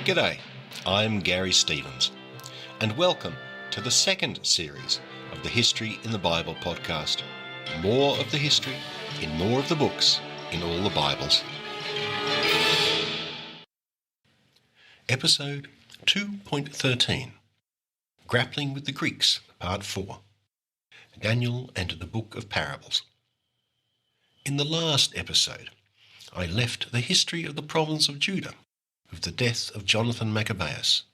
G'day, I'm Garry Stevens, and welcome to the second series of the History in the Bible podcast. More of the history in more of the books in all the Bibles. Episode 2.13, Grappling with the Greeks, Part 4, Daniel and the Book of Parables. In the last episode, I left the history of the province of Judah with the death of Jonathan Maccabeus,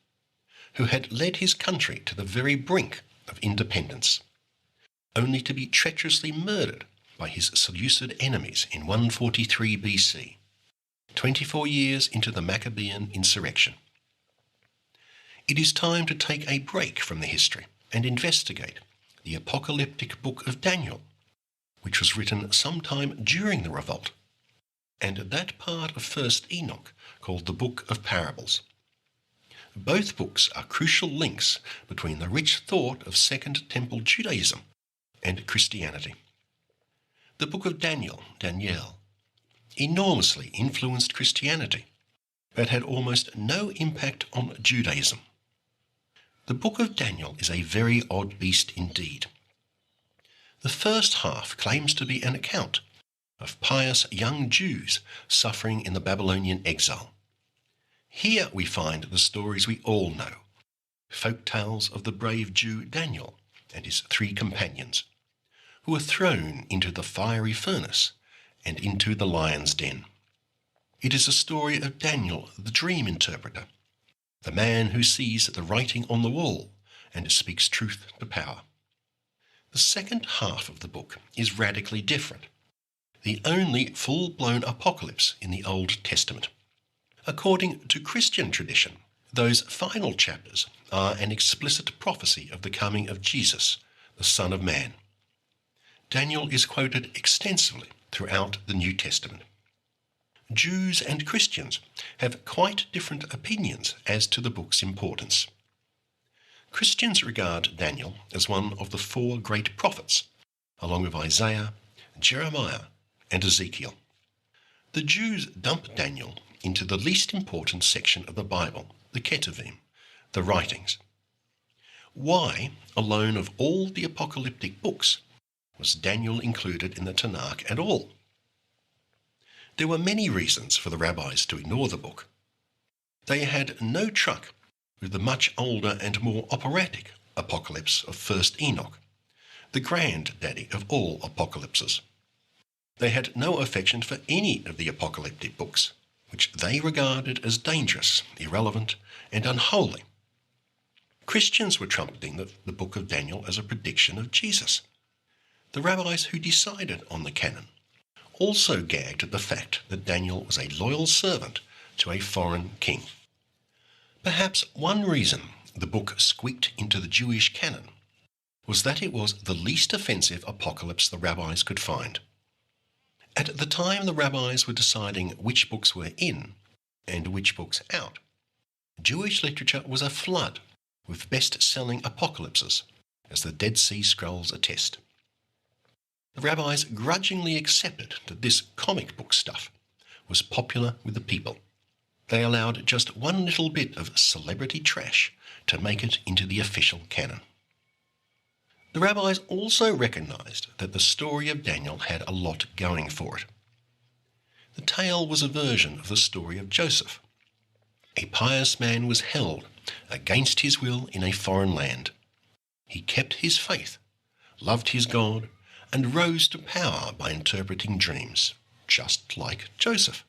who had led his country to the very brink of independence, only to be treacherously murdered by his Seleucid enemies in 143 BC, 24 years into the Maccabean insurrection. It is time to take a break from the history and investigate the apocalyptic book of Daniel, which was written sometime during the revolt, and that part of First Enoch called the Book of Parables. Both books are crucial links between the rich thought of Second Temple Judaism and Christianity. The Book of Daniel, enormously influenced Christianity, but had almost no impact on Judaism. The Book of Daniel is a very odd beast indeed. The first half claims to be an account of pious young Jews suffering in the Babylonian exile. Here we find the stories we all know, folk tales of the brave Jew Daniel and his 3 companions, who were thrown into the fiery furnace and into the lion's den. It is a story of Daniel, the dream interpreter, the man who sees the writing on the wall and speaks truth to power. The second half of the book is radically different, the only full-blown apocalypse in the Old Testament. According to Christian tradition, those final chapters are an explicit prophecy of the coming of Jesus, the Son of Man. Daniel is quoted extensively throughout the New Testament. Jews and Christians have quite different opinions as to the book's importance. Christians regard Daniel as one of the 4 great prophets, along with Isaiah, Jeremiah, and Ezekiel. The Jews dump Daniel into the least important section of the Bible, the Ketuvim, the writings. Why, alone of all the apocalyptic books, was Daniel included in the Tanakh at all? There were many reasons for the rabbis to ignore the book. They had no truck with the much older and more operatic apocalypse of First Enoch, the granddaddy of all apocalypses. They had no affection for any of the apocalyptic books, which they regarded as dangerous, irrelevant, and unholy. Christians were trumpeting the book of Daniel as a prediction of Jesus. The rabbis who decided on the canon also gagged at the fact that Daniel was a loyal servant to a foreign king. Perhaps one reason the book squeaked into the Jewish canon was that it was the least offensive apocalypse the rabbis could find. At the time the rabbis were deciding which books were in and which books out, Jewish literature was aflood with best-selling apocalypses, as the Dead Sea Scrolls attest. The rabbis grudgingly accepted that this comic book stuff was popular with the people. They allowed just one little bit of celebrity trash to make it into the official canon. The rabbis also recognized that the story of Daniel had a lot going for it. The tale was a version of the story of Joseph. A pious man was held against his will in a foreign land. He kept his faith, loved his God, and rose to power by interpreting dreams, just like Joseph.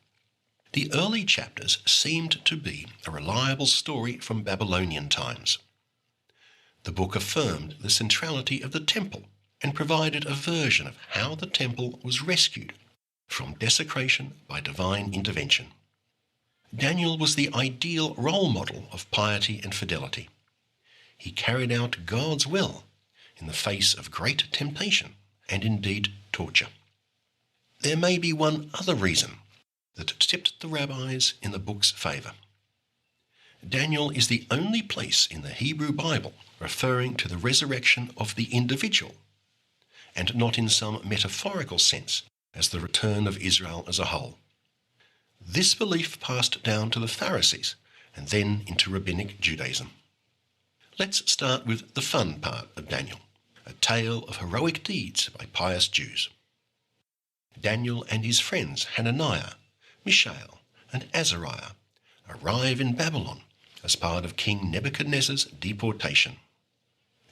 The early chapters seemed to be a reliable story from Babylonian times. The book affirmed the centrality of the temple and provided a version of how the temple was rescued from desecration by divine intervention. Daniel was the ideal role model of piety and fidelity. He carried out God's will in the face of great temptation and indeed torture. There may be one other reason that tipped the rabbis in the book's favour. Daniel is the only place in the Hebrew Bible referring to the resurrection of the individual, and not in some metaphorical sense as the return of Israel as a whole. This belief passed down to the Pharisees and then into Rabbinic Judaism. Let's start with the fun part of Daniel, a tale of heroic deeds by pious Jews. Daniel and his friends Hananiah, Mishael, and Azariah arrive in Babylon as part of King Nebuchadnezzar's deportation.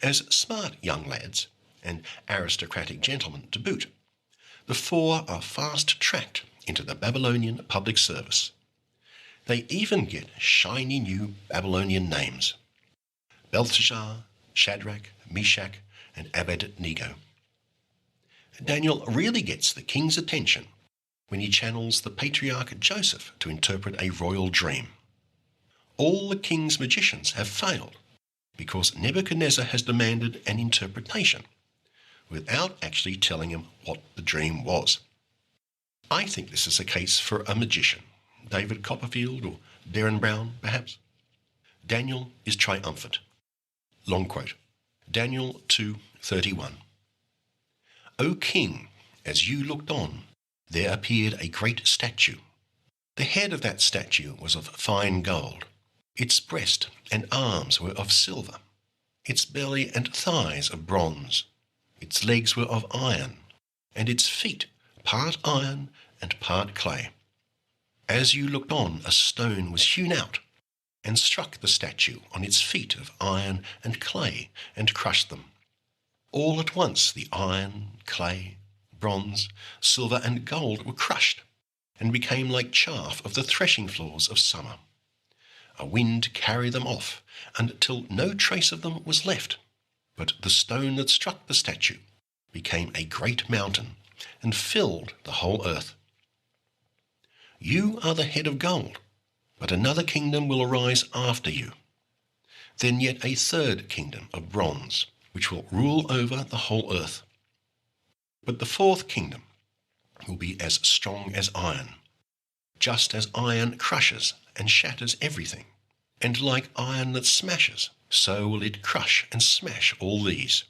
As smart young lads, and aristocratic gentlemen to boot, the four are fast-tracked into the Babylonian public service. They even get shiny new Babylonian names: Belteshazzar, Shadrach, Meshach, and Abednego. Daniel really gets the king's attention when he channels the patriarch Joseph to interpret a royal dream. All the king's magicians have failed because Nebuchadnezzar has demanded an interpretation without actually telling him what the dream was. I think this is a case for a magician, David Copperfield or Derren Brown, perhaps. Daniel is triumphant. Long quote. Daniel 2:31. O king, as you looked on, there appeared a great statue. The head of that statue was of fine gold. Its breast and arms were of silver. Its belly and thighs of bronze. Its legs were of iron, and its feet part iron and part clay. As you looked on, a stone was hewn out and struck the statue on its feet of iron and clay and crushed them. All at once the iron, clay, bronze, silver and gold were crushed and became like chaff of the threshing floors of summer. A wind carried them off until no trace of them was left, but the stone that struck the statue became a great mountain and filled the whole earth. You are the head of gold, but another kingdom will arise after you. Then yet a third kingdom of bronze, which will rule over the whole earth. But the fourth kingdom will be as strong as iron, just as iron crushes and shatters everything, and like iron that smashes, so will it crush and smash all these.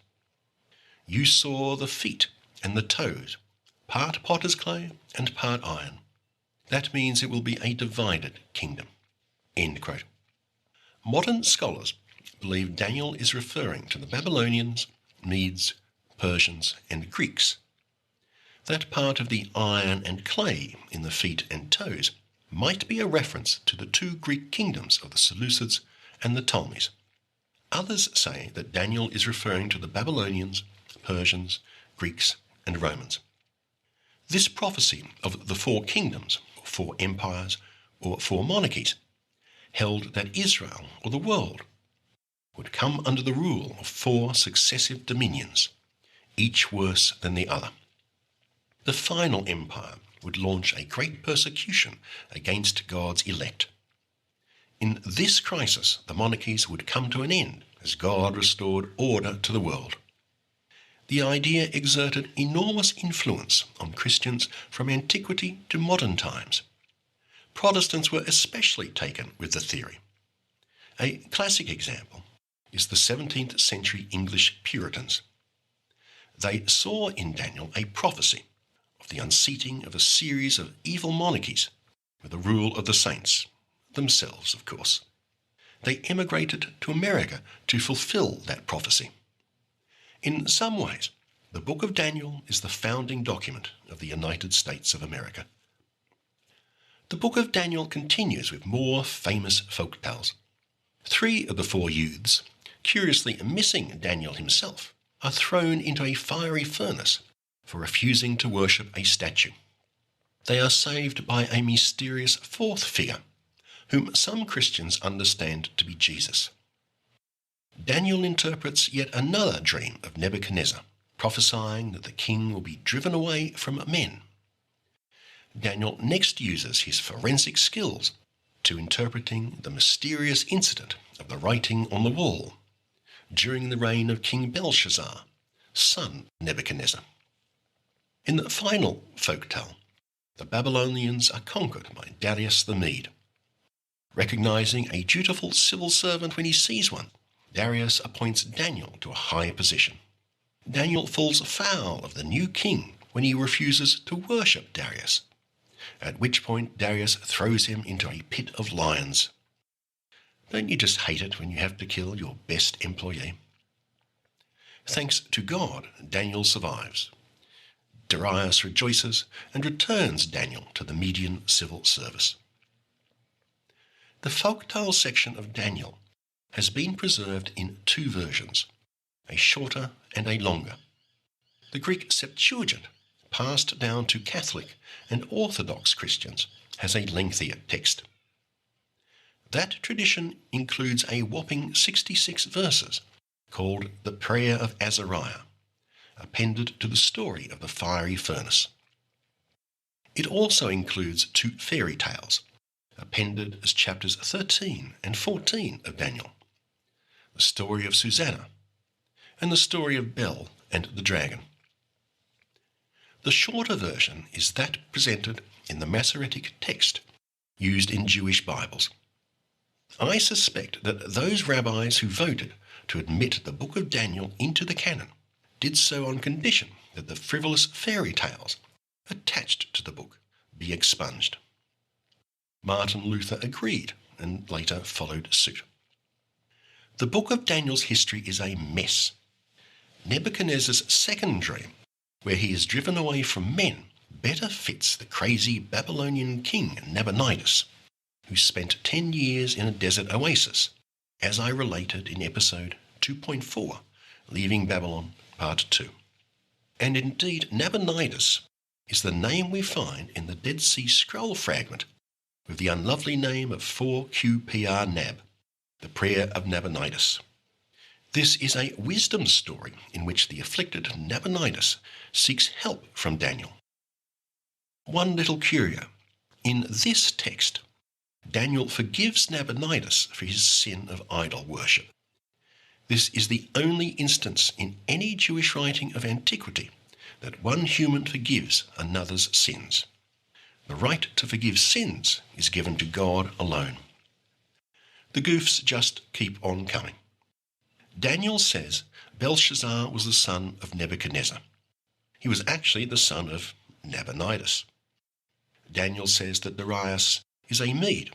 You saw the feet and the toes, part potter's clay and part iron. That means it will be a divided kingdom." End quote. Modern scholars believe Daniel is referring to the Babylonians, Medes, Persians, and Greeks. That part of the iron and clay in the feet and toes might be a reference to the two Greek kingdoms of the Seleucids and the Ptolemies. Others say that Daniel is referring to the Babylonians, Persians, Greeks, and Romans. This prophecy of the four kingdoms, or four empires, or four monarchies, held that Israel, or the world, would come under the rule of four successive dominions, each worse than the other. The final empire would launch a great persecution against God's elect. In this crisis, the monarchies would come to an end as God restored order to the world. The idea exerted enormous influence on Christians from antiquity to modern times. Protestants were especially taken with the theory. A classic example is the 17th century English Puritans. They saw in Daniel a prophecy of the unseating of a series of evil monarchies with the rule of the saints, themselves, of course. They emigrated to America to fulfill that prophecy. In some ways, the Book of Daniel is the founding document of the United States of America. The Book of Daniel continues with more famous folk tales. 3 of the 4 youths, curiously missing Daniel himself, are thrown into a fiery furnace for refusing to worship a statue. They are saved by a mysterious 4th figure, whom some Christians understand to be Jesus. Daniel interprets yet another dream of Nebuchadnezzar, prophesying that the king will be driven away from men. Daniel next uses his forensic skills to interpreting the mysterious incident of the writing on the wall during the reign of King Belshazzar, son of Nebuchadnezzar. In the final folktale, the Babylonians are conquered by Darius the Mede. Recognizing a dutiful civil servant when he sees one, Darius appoints Daniel to a high position. Daniel falls foul of the new king when he refuses to worship Darius, at which point Darius throws him into a pit of lions. Don't you just hate it when you have to kill your best employee? Thanks to God, Daniel survives. Darius rejoices and returns Daniel to the Median civil service. The folktale section of Daniel has been preserved in two versions, a shorter and a longer. The Greek Septuagint, passed down to Catholic and Orthodox Christians, has a lengthier text. That tradition includes a whopping 66 verses called the Prayer of Azariah, appended to the story of the fiery furnace. It also includes two fairy tales, appended as chapters 13 and 14 of Daniel, the story of Susanna, and the story of Bel and the dragon. The shorter version is that presented in the Masoretic text used in Jewish Bibles. I suspect that those rabbis who voted to admit the Book of Daniel into the canon did so on condition that the frivolous fairy tales attached to the book be expunged. Martin Luther agreed and later followed suit. The Book of Daniel's history is a mess. Nebuchadnezzar's second dream, where he is driven away from men, better fits the crazy Babylonian king Nabonidus, who spent 10 years in a desert oasis, as I related in episode 2.4, Leaving Babylon, Part 2. And indeed, Nabonidus is the name we find in the Dead Sea Scroll fragment with the unlovely name of 4QPR Nab, the Prayer of Nabonidus. This is a wisdom story in which the afflicted Nabonidus seeks help from Daniel. One little curio. In this text, Daniel forgives Nabonidus for his sin of idol worship. This is the only instance in any Jewish writing of antiquity that one human forgives another's sins. The right to forgive sins is given to God alone. The goofs just keep on coming. Daniel says Belshazzar was the son of Nebuchadnezzar. He was actually the son of Nabonidus. Daniel says that Darius is a Mede.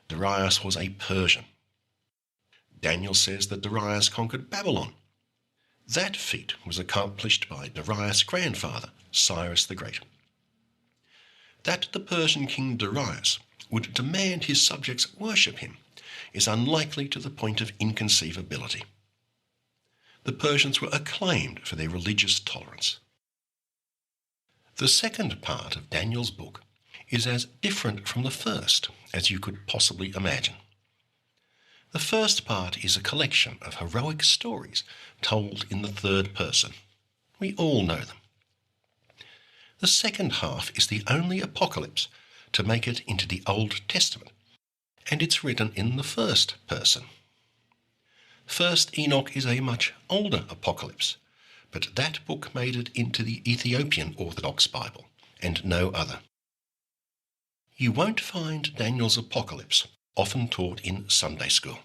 Darius was a Persian. Daniel says that Darius conquered Babylon. That feat was accomplished by Darius' grandfather, Cyrus the Great. That the Persian king Darius would demand his subjects worship him is unlikely to the point of inconceivability. The Persians were acclaimed for their religious tolerance. The second part of Daniel's book is as different from the first as you could possibly imagine. The first part is a collection of heroic stories told in the third person. We all know them. The second half is the only apocalypse to make it into the Old Testament, and it's written in the first person. First Enoch is a much older apocalypse, but that book made it into the Ethiopian Orthodox Bible, and no other. You won't find Daniel's apocalypse often taught in Sunday school.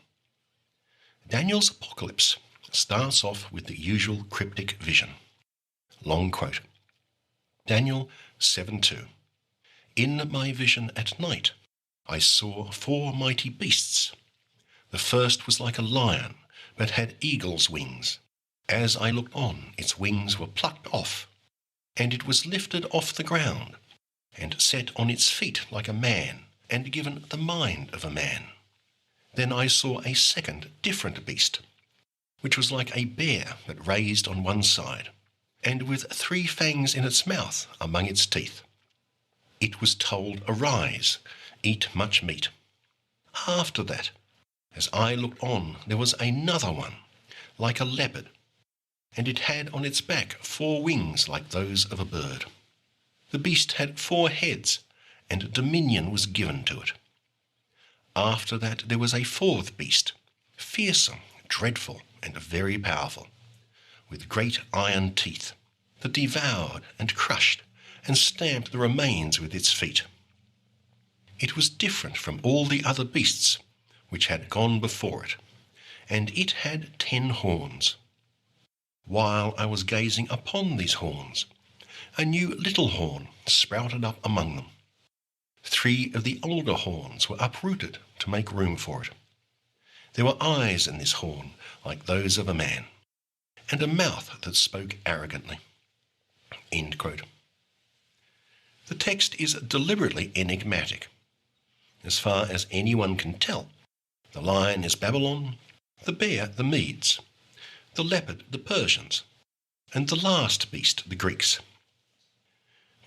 Daniel's apocalypse starts off with the usual cryptic vision. Long quote. Daniel 7:2. In my vision at night I saw 4 mighty beasts. The first was like a lion, but had eagle's wings. As I looked on, its wings were plucked off, and it was lifted off the ground, and set on its feet like a man, and given the mind of a man. Then I saw a second, different beast, which was like a bear, but raised on one side, and with 3 fangs in its mouth among its teeth. It was told, Arise, eat much meat. After that, as I looked on, there was another one, like a leopard, and it had on its back 4 wings like those of a bird. The beast had 4 heads, and dominion was given to it. After that there was a 4th beast, fearsome, dreadful, and very powerful, with great iron teeth, that devoured and crushed and stamped the remains with its feet. It was different from all the other beasts which had gone before it, and it had 10 horns. While I was gazing upon these horns, a new little horn sprouted up among them. 3 of the older horns were uprooted to make room for it. There were eyes in this horn like those of a man, and a mouth that spoke arrogantly." End quote. The text is deliberately enigmatic. As far as anyone can tell, the lion is Babylon, the bear the Medes, the leopard the Persians, and the last beast the Greeks.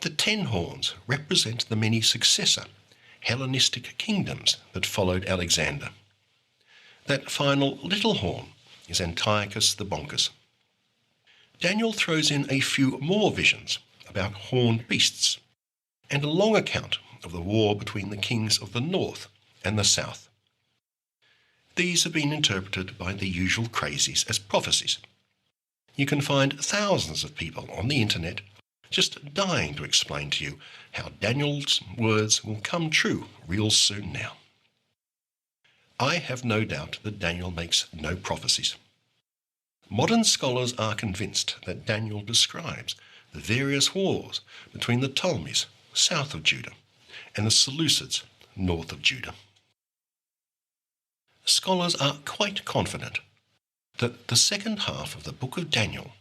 The 10 horns represent the many successor Hellenistic kingdoms that followed Alexander. That final little horn is Antiochus the Bonkers. Daniel throws in a few more visions about horned beasts and a long account of the war between the kings of the north and the south. These have been interpreted by the usual crazies as prophecies. You can find thousands of people on the internet just dying to explain to you how Daniel's words will come true real soon now. I have no doubt that Daniel makes no prophecies. Modern scholars are convinced that Daniel describes the various wars between the Ptolemies, south of Judah, and the Seleucids, north of Judah. Scholars are quite confident that the second half of the book of Daniel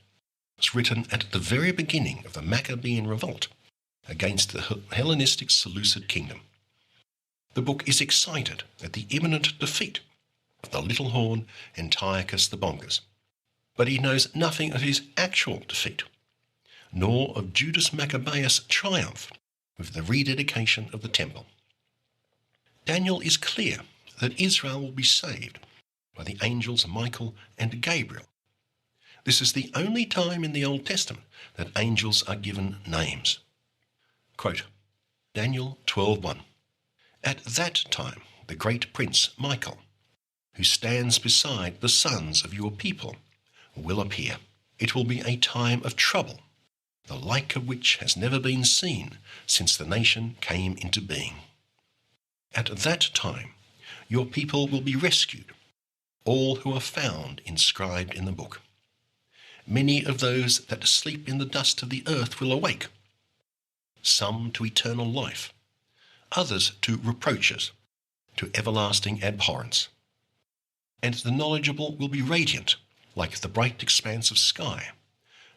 was written at the very beginning of the Maccabean revolt against the Hellenistic Seleucid kingdom. The book is excited at the imminent defeat of the little horn Antiochus the Bonkers, but he knows nothing of his actual defeat, nor of Judas Maccabeus' triumph with the rededication of the temple. Daniel is clear that Israel will be saved by the angels Michael and Gabriel. This is the only time in the Old Testament that angels are given names. Quote, Daniel 12:1. At that time the great prince Michael, who stands beside the sons of your people, will appear. It will be a time of trouble, the like of which has never been seen since the nation came into being. At that time your people will be rescued, all who are found inscribed in the book. Many of those that sleep in the dust of the earth will awake, some to eternal life, others to reproaches, to everlasting abhorrence. And the knowledgeable will be radiant, like the bright expanse of sky,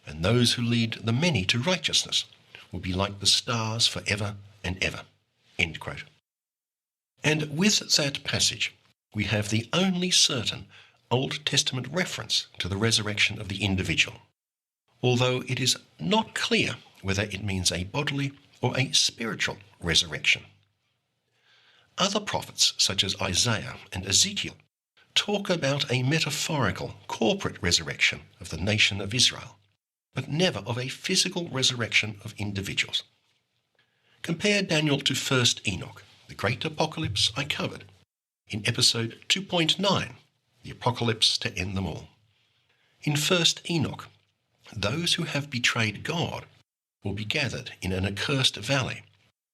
and those who lead the many to righteousness will be like the stars for ever and ever. End quote. And with that passage, we have the only certain Old Testament reference to the resurrection of the individual, although it is not clear whether it means a bodily or a spiritual resurrection. Other prophets, such as Isaiah and Ezekiel, talk about a metaphorical, corporate resurrection of the nation of Israel, but never of a physical resurrection of individuals. Compare Daniel to 1st Enoch, the great apocalypse I covered in episode 2.9, the apocalypse to end them all. In 1st Enoch, those who have betrayed God will be gathered in an accursed valley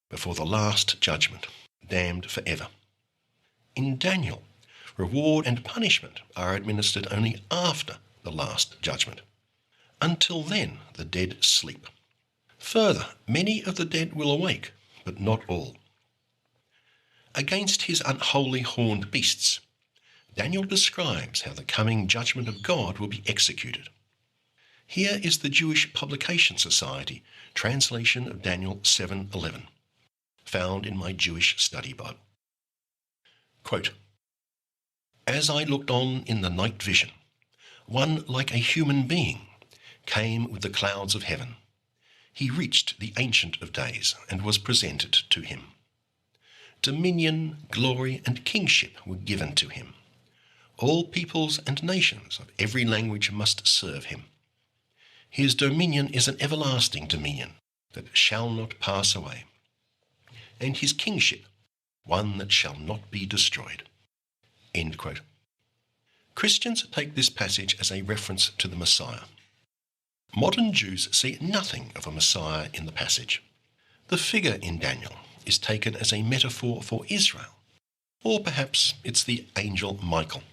before the last judgment, damned forever. In Daniel, reward and punishment are administered only after the last judgment. Until then, the dead sleep. Further, many of the dead will awake, but not all. Against his unholy horned beasts, Daniel describes how the coming judgment of God will be executed. Here is the Jewish Publication Society translation of Daniel 7:11, found in my Jewish study Bible. Quote, As I looked on in the night vision, one like a human being came with the clouds of heaven. He reached the Ancient of Days and was presented to him. Dominion, glory, and kingship were given to him. All peoples and nations of every language must serve him. His dominion is an everlasting dominion that shall not pass away, and his kingship one that shall not be destroyed. End quote. Christians take this passage as a reference to the Messiah. Modern Jews see nothing of a Messiah in the passage. The figure in Daniel is taken as a metaphor for Israel, or perhaps it's the angel Michael.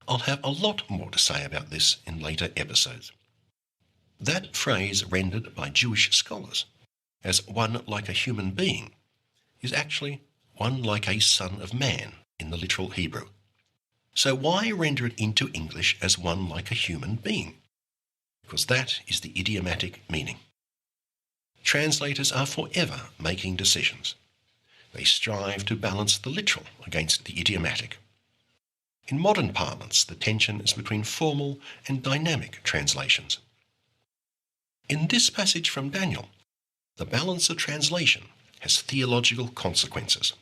I'll have a lot more to say about this in later episodes. That phrase rendered by Jewish scholars as one like a human being is actually one like a son of man in the literal Hebrew. So why render it into English as one like a human being? Because that is the idiomatic meaning. Translators are forever making decisions. They strive to balance the literal against the idiomatic. In modern parlance, the tension is between formal and dynamic translations. In this passage from Daniel, the balance of translation has theological consequences.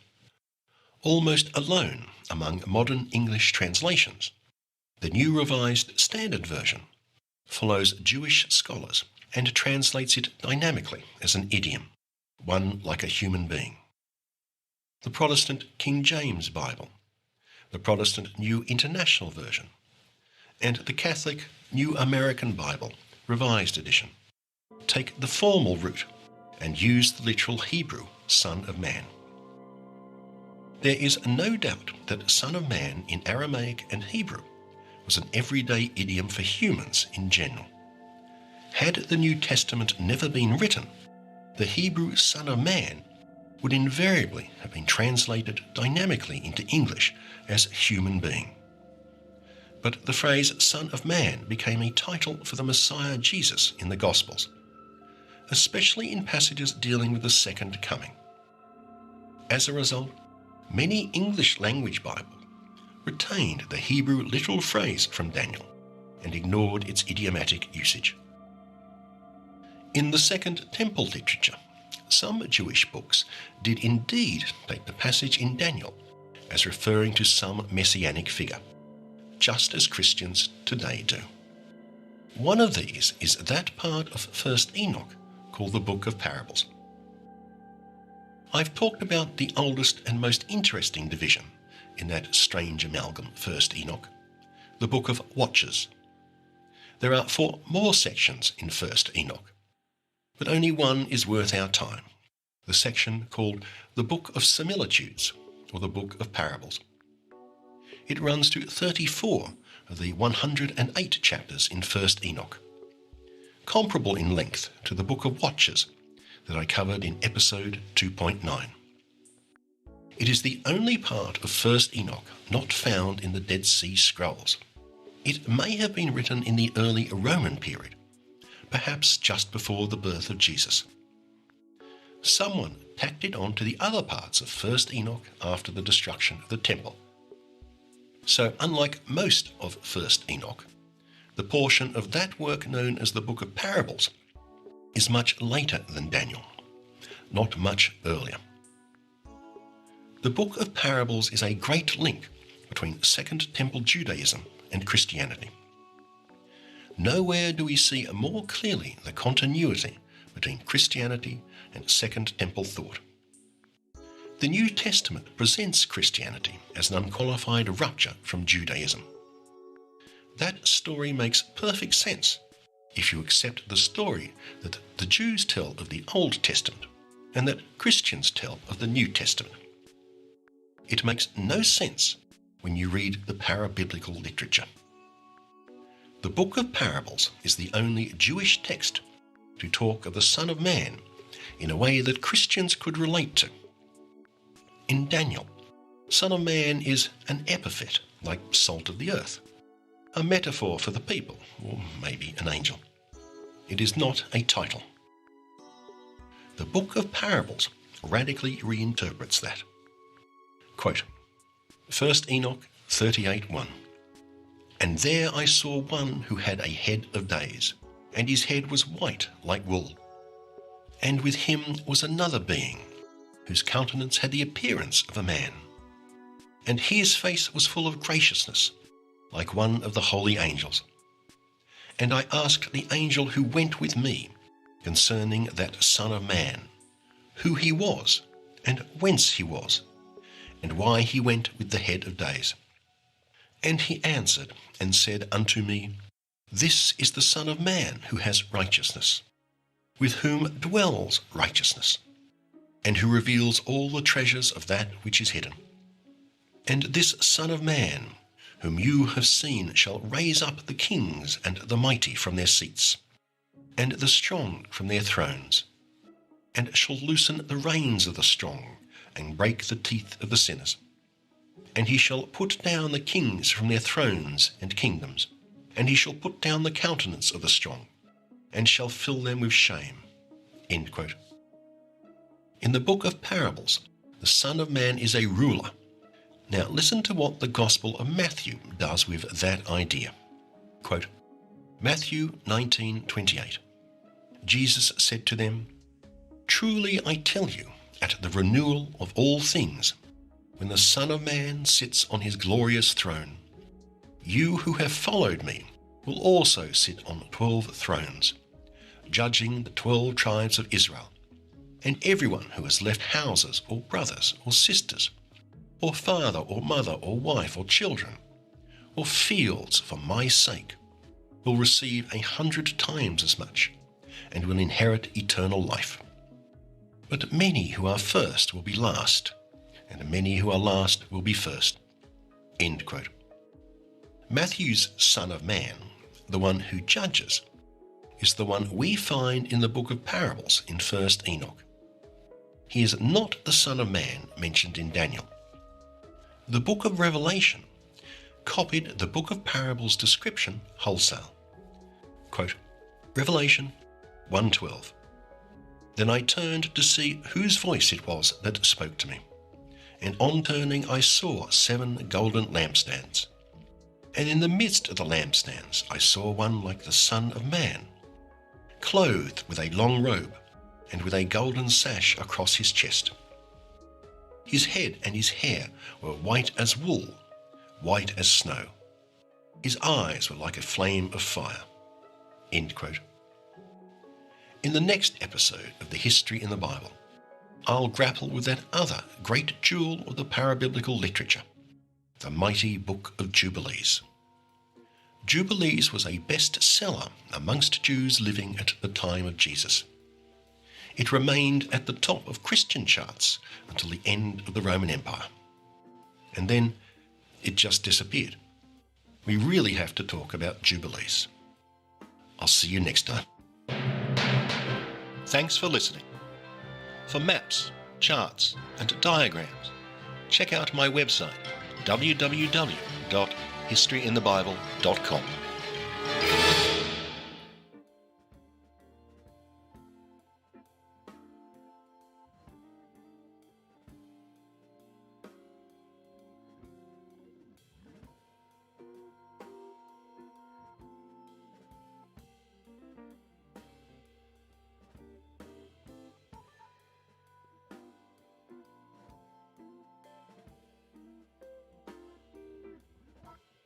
Almost alone among modern English translations, the New Revised Standard Version follows Jewish scholars and translates it dynamically as an idiom, one like a human being. The Protestant King James Bible, the Protestant New International Version, and the Catholic New American Bible, Revised Edition, take the formal route and use the literal Hebrew Son of Man. There is no doubt that Son of Man in Aramaic and Hebrew was an everyday idiom for humans in general. Had the New Testament never been written, the Hebrew Son of Man would invariably have been translated dynamically into English as human being. But the phrase Son of Man became a title for the Messiah Jesus in the Gospels, especially in passages dealing with the second coming. As a result, many English language Bibles retained the Hebrew literal phrase from Daniel and ignored its idiomatic usage. In the Second Temple literature, some Jewish books did indeed take the passage in Daniel as referring to some messianic figure, just as Christians today do. One of these is that part of 1st Enoch called the Book of Parables. I've talked about the oldest and most interesting division in that strange amalgam 1st Enoch, the Book of Watches. There are 4 more sections in 1st Enoch, but only one is worth our time, the section called the Book of Similitudes, or the Book of Parables. It runs to 34 of the 108 chapters in 1st Enoch, comparable in length to the Book of Watches that I covered in episode 2.9. It is the only part of 1st Enoch not found in the Dead Sea Scrolls. It may have been written in the early Roman period, perhaps just before the birth of Jesus. Someone tacked it on to the other parts of 1st Enoch after the destruction of the temple. So unlike most of 1st Enoch, the portion of that work known as the Book of Parables is much later than Daniel, not much earlier. The Book of Parables is a great link between Second Temple Judaism and Christianity. Nowhere do we see more clearly the continuity between Christianity and Second Temple thought. The New Testament presents Christianity as an unqualified rupture from Judaism. That story makes perfect sense if you accept the story that the Jews tell of the Old Testament and that Christians tell of the New Testament. It makes no sense when you read the para-biblical literature. The Book of Parables is the only Jewish text to talk of the Son of Man in a way that Christians could relate to. In Daniel, Son of Man is an epithet like salt of the earth, a metaphor for the people, or maybe an angel. It is not a title. The Book of Parables radically reinterprets that. Quote, 1st Enoch 38:1. And there I saw one who had a head of days, and his head was white like wool. And with him was another being, whose countenance had the appearance of a man. And his face was full of graciousness, like one of the holy angels. And I asked the angel who went with me concerning that Son of Man, who he was, and whence he was, and why he went with the head of days. And he answered and said unto me, This is the Son of Man who has righteousness, with whom dwells righteousness, and who reveals all the treasures of that which is hidden. And this Son of Man, whom you have seen, shall raise up the kings and the mighty from their seats, and the strong from their thrones, and shall loosen the reins of the strong, and break the teeth of the sinners. And he shall put down the kings from their thrones and kingdoms, and he shall put down the countenance of the strong, and shall fill them with shame." End quote. In the book of parables, the Son of Man is a ruler. Now listen to what the Gospel of Matthew does with that idea. Quote, Matthew 19:28. Jesus said to them, "Truly I tell you, at the renewal of all things, when the Son of Man sits on his glorious throne, you who have followed me will also sit on 12 thrones, judging the 12 tribes of Israel. And everyone who has left houses or brothers or sisters, or father or mother or wife or children, or fields for my sake, will receive 100 times as much, and will inherit eternal life. But many who are first will be last, and many who are last will be first." End quote. Matthew's Son of Man, the one who judges, is the one we find in the book of parables in 1st Enoch. He is not the Son of Man mentioned in Daniel. The book of Revelation copied the book of parables description wholesale. Quote, Revelation 1:12. "Then I turned to see whose voice it was that spoke to me. And on turning I saw 7 golden lampstands. And in the midst of the lampstands I saw one like the Son of Man, clothed with a long robe, and with a golden sash across his chest. His head and his hair were white as wool, white as snow. His eyes were like a flame of fire." End quote. In the next episode of the History in the Bible, I'll grapple with that other great jewel of the parabiblical literature, the mighty Book of Jubilees. Jubilees was a bestseller amongst Jews living at the time of Jesus. It remained at the top of Christian charts until the end of the Roman Empire. And then it just disappeared. We really have to talk about Jubilees. I'll see you next time. Thanks for listening. For maps, charts, and diagrams, check out my website, www.historyinthebible.com.